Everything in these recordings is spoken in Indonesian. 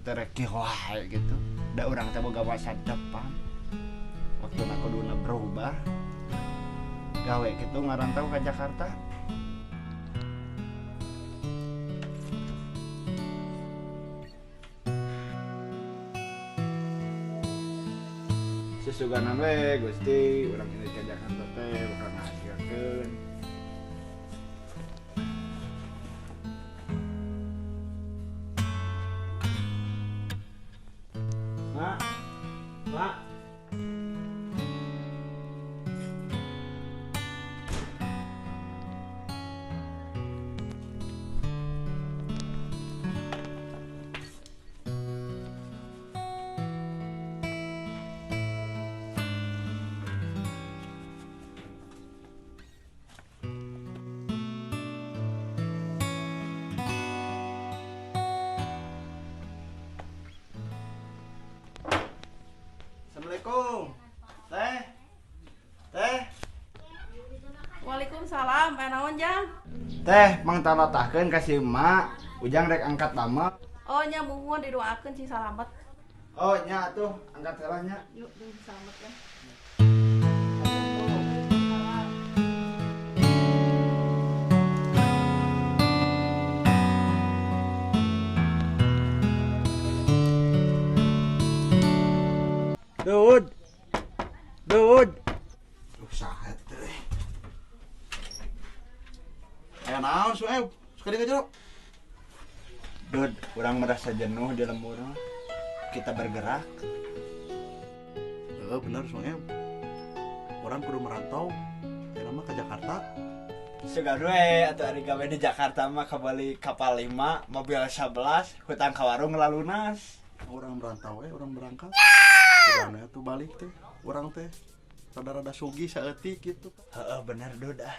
tereki wae gitu. Da urang teh boga masa depan. Waktu aku dulu berubah gawe gitu ngarantau ke Jakarta. Sesuganan we Gusti urang ini ke Jakarta teh bakal ngahasilkeun. Mak, Mak. Assalamualaikum. Teh. Teh. Waalaikumsalam, naon Jang? Teh, mang talatahkeun ka si emak. Ujang rek angkat nama. Oh nya muhun didoakeun si salamet. Oh, nya atuh angkat heula nya. Yuk, di salamet ya. Dud. Dud. Sahat teh. Aya naon Sueb? Sekali ka jero. Dud, urang merasa jenuh di lembur. Kita bergerak. Bener Sueb. Orang kudu merantau. Ya mah ke Jakarta. Sugar we atuh ari gawe di Jakarta mah kabali kapal 5, mobil 11, hutang ka warung lalunas. Orang merantau orang berangkat. Kudana tuh balik teh. Orang teh rada-rada sugi saeutik gitu. Heeh, bener Dud ah.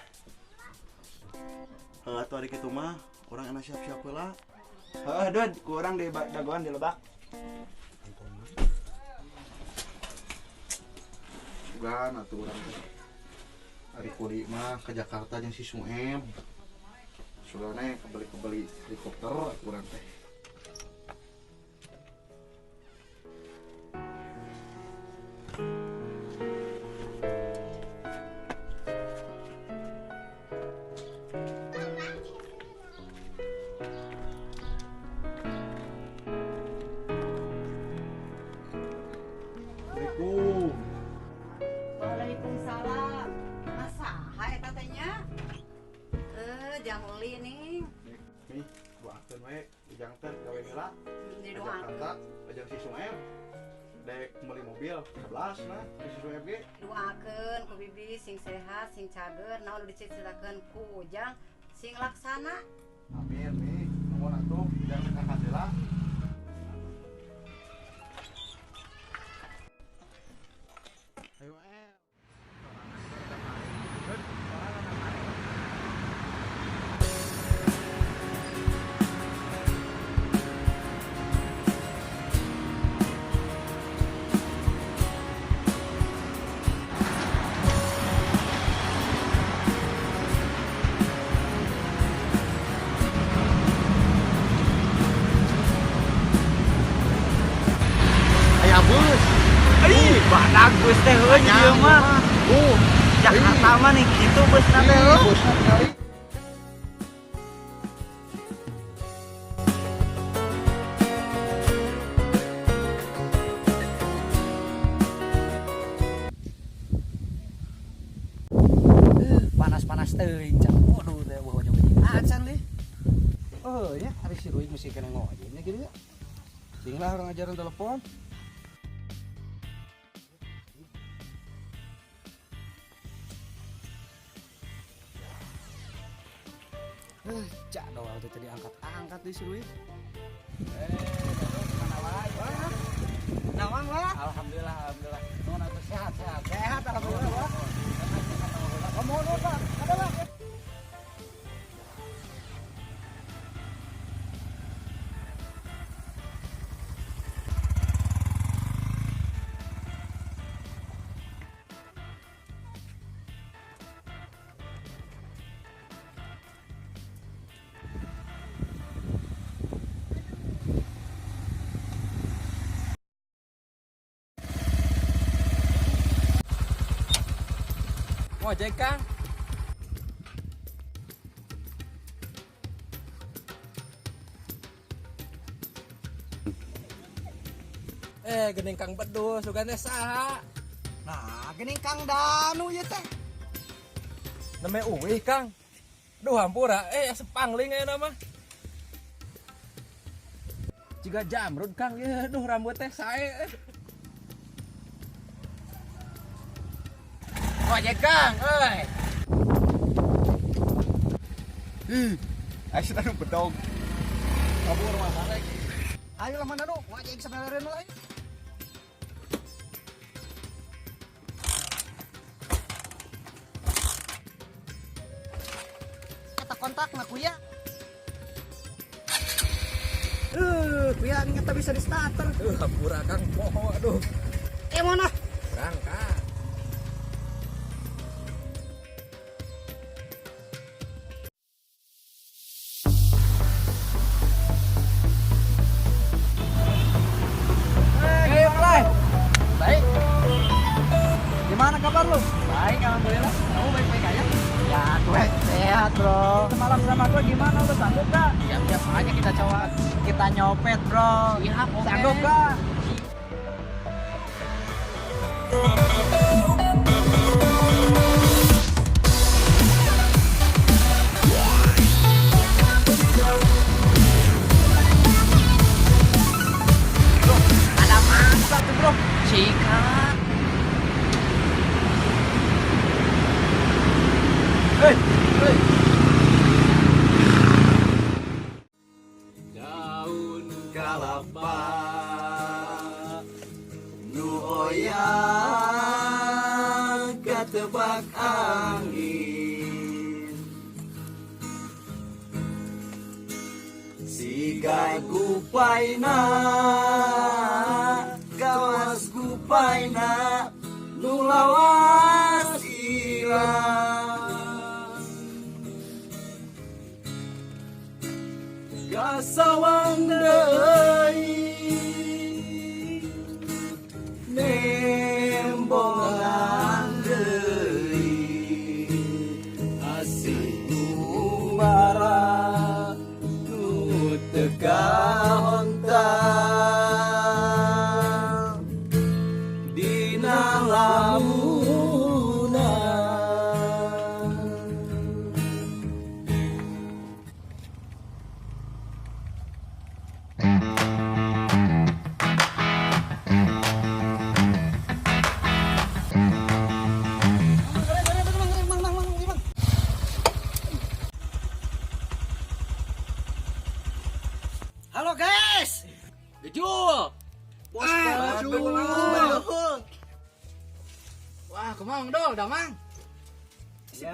Atuh ari kitu mah orang enak siap-siap heula. Heeh, Dud, ku urang di dagoan di Lebak. Gan atuh urang teh. Ari kuli mah ke Jakarta jeung si Sueb. Soalnya kebeli helikopter atuh urang teh. Assalamualaikum. Waalaikumsalam. Masaha eta teh nya? Jang uli nih. Nih, doakeun we ujang teh gawe heula. Ke Didoakeun. Jakarta ajang si Sueb. Dek meuli mobil 11 nah si Sueb ge. Doakeun ku bibi sing sehat, sing cager, naon dicicitakeun ku ujang sing laksana. Amin nih, nuhun atuh jangan angkat heula. Ayo Aya bus. Badak bus teh heuh di dieu mah. Jakarta mah nih kitu busna teh heuh. Panas-panas teuing can. Waduh teh beuh nyoba acan deh. Oh ya, ari si Ruy mesti kena ngojek nya kitu ya. Singlah orang ajaran telepon. Cak doang teh tadi angkat di si Ruy. Mana wae, Wah? Nawang, Wah? Alhamdulillah. Nuhun atuh sehat. Sehat alhamdulillah, Wah. Kamu Pak, ada lah. Ngojek Kang. Gening Kang Bedul sugane saha? Nah, gini Kang Danu ya teh. Name Uwih Kang. Duh hampura, sepangling ayeuna mah. Jiga Jamrud Kang, ya duh rambut teh sae. Ngojek Kang, euy. Aya anu bedog. Kabur mah barek. Ayo lah mana nu, ngajak sabalereun lah. Kata kontak na kuya. Kuya ngeta bisa di starter. Hampura Kang, poho aduh. Mana? Berangkat. Baik. Gimana kabar lu? Baik, alhamdulillah. Kamu baik-baik aja? Ya, gue sehat, Bro. Semalam sama gue gimana? Udah sanggup gak? Siap-siap aja kita coba. Kita nyopet, Bro. Siap, oke. Sanggup gak? Ada masa tuh, Bro? Sikat. Daun kalapa nu oyang katebak angin siga gupayna gawas gupayna nu lawas ilang kasawang deui nembongan deui asih umara nu teu kahontal dina lamunan. Halo guys. Gejul. Bos. Wah, kumaha Dol, Damang? Ya.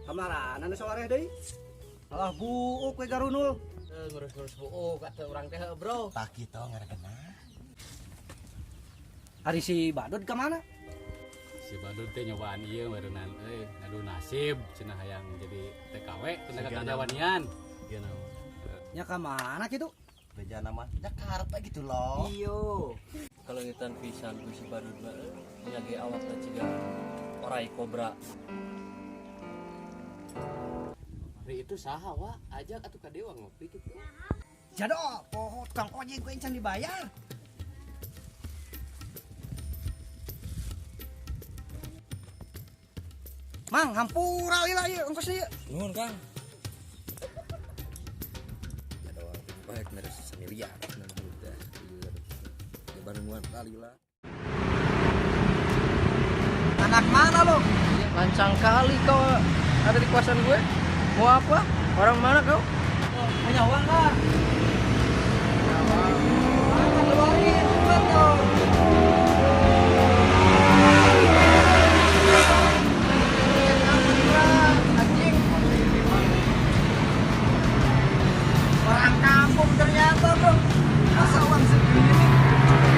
Kamarahan anu sore deui? Alah buuk we garunul. Ngurus-ngurus buuk kata urang teh, Bro. Tak kitu ngaregena. Hari si Badut ke mana? Si Badut teh nyobaan ieu barunan ngadu nasib cenah hayang jadi TKW tenaga kerjawanian. Nya ke mana kitu? Beja nama Jakarta gitu loh. Iyo. Kalau ngitan pisan ku si Badut mah nyage awakna ciga orai kobra. Hari itu saha wa ajak atuh ka dewa ngopi kitu. Jado, poho tukang ojek gue encan dibayar. Mang, hampura ieu ieu ongkos ieu. Nuhun, Kang. Baik meres sendirian dan muda di Bandungan kali lah. Anak mana lo? Lancang kali kau ada di kawasan gue. Mau apa? Orang mana kau? Punya uang enggak? Keluarin cepat dong. Orang kampung ternyata bro. Masa uang segini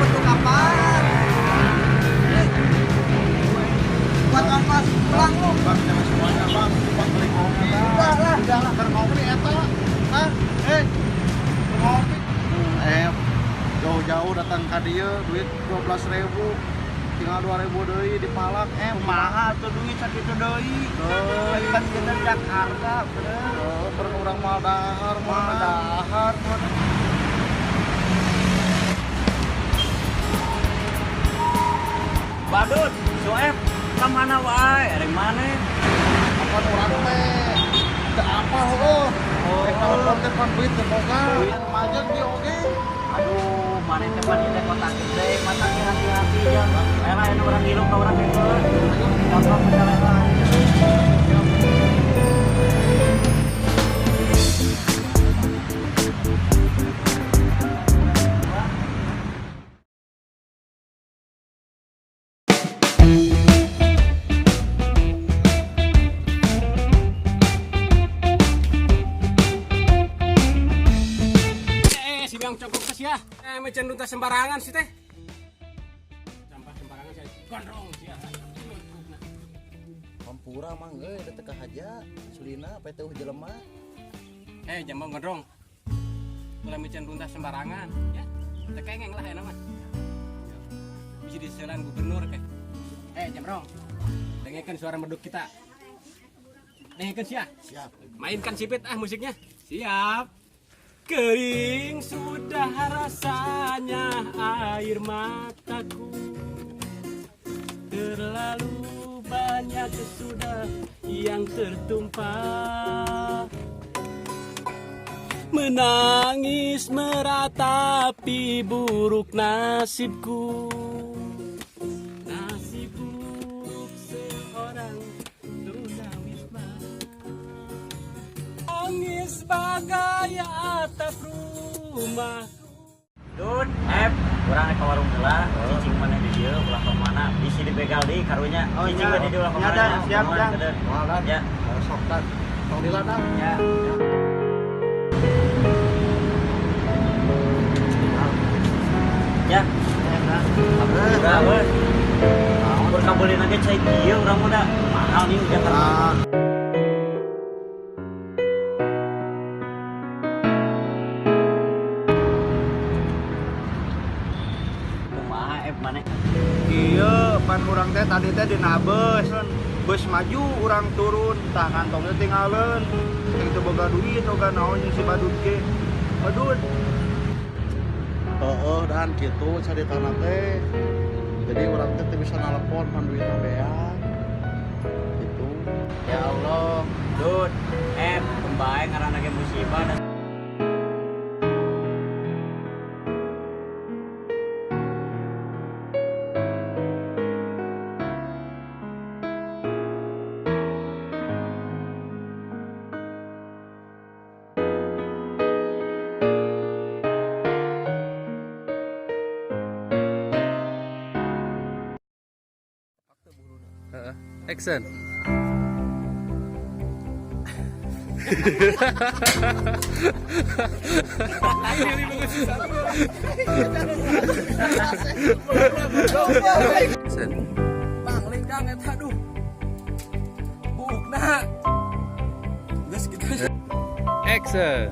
untuk apaan? Buat ongkos pulang lu. Bang, jangan semuanya bang, bang beli kopi. Udah, jauh datang ke dia duit 12.000 tinggal 2.000 deui di Palak Kumaha tuh duit sakitu deui. Kan kita Jakarta bener. Berkurang mal dahar Dahar Badut, Soeb, kemana wae? Dari mana? apa orang teh teu apa heuh kalau konten pan duit teh boga majeng di oge Aduh, mana teh pan teh kota gede, mata hati-hati ya. Lain orang ngilu ka orang hebat. Gampang mencalela. Yang cukup kes ya. Mecan luntas sembarangan sih teh. Sampah sembarangan saya gondrong sih ya. Pampura mah geus da teu haja sulina apa teh jelema Jambang gondrong. Kalau mecan luntas sembarangan ya. Tekengeng lah enak mah. Bisa diselan gubernur kayak. Jamrong. Dengarkan suara meduk kita. Dengarkan sih ya. siap Mainkan sipit musiknya. Siap. Kering sudah rasanya air mataku, terlalu banyak sudah yang tertumpah. Menangis meratapi buruk nasibku, nasib buruk seorang tunawisma. Nangis bagai atap rumah. Dun, urang ke warung heula, cicing mana di dieu, ulah ka mana? Bisi dibegal deui karunya. Cicing tadi di ulah ka mana? siap Jang Walah, ya. sok dan tong di ladang Ya. Ya. Udah, weh. Udah kabulin aja cai dieu urang udah mahal nih Jakarta. Mana? Iya, pan urang teh tadi teh dina bus maju urang turun, tah kantongnya tinggalin. Itu boga duit, boga naon si badut ge. Badut. dan gitu cari tanah teh jadi orang teh teu bisa nelpon pan duitna beak gitu Ya Allah, Dun, kembali karena ge musibah dan Action. Action. Bang, lingkang eta aduh. Bukna. Geus kitu. Action.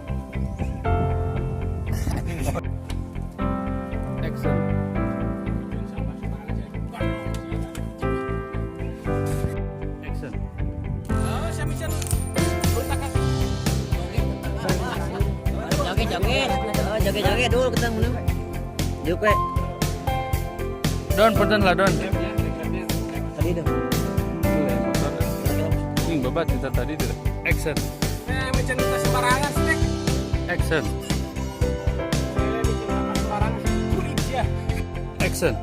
Action. Action. Oh, sampeyan bertakan. Joget dulu kita menang. Yuk we. Don, punten lah Don. Tadi dah. Ini babat kita tadi tuh. Action. Mecan kita sembarangan sih. Action. Sembarangan kulit ya. Action.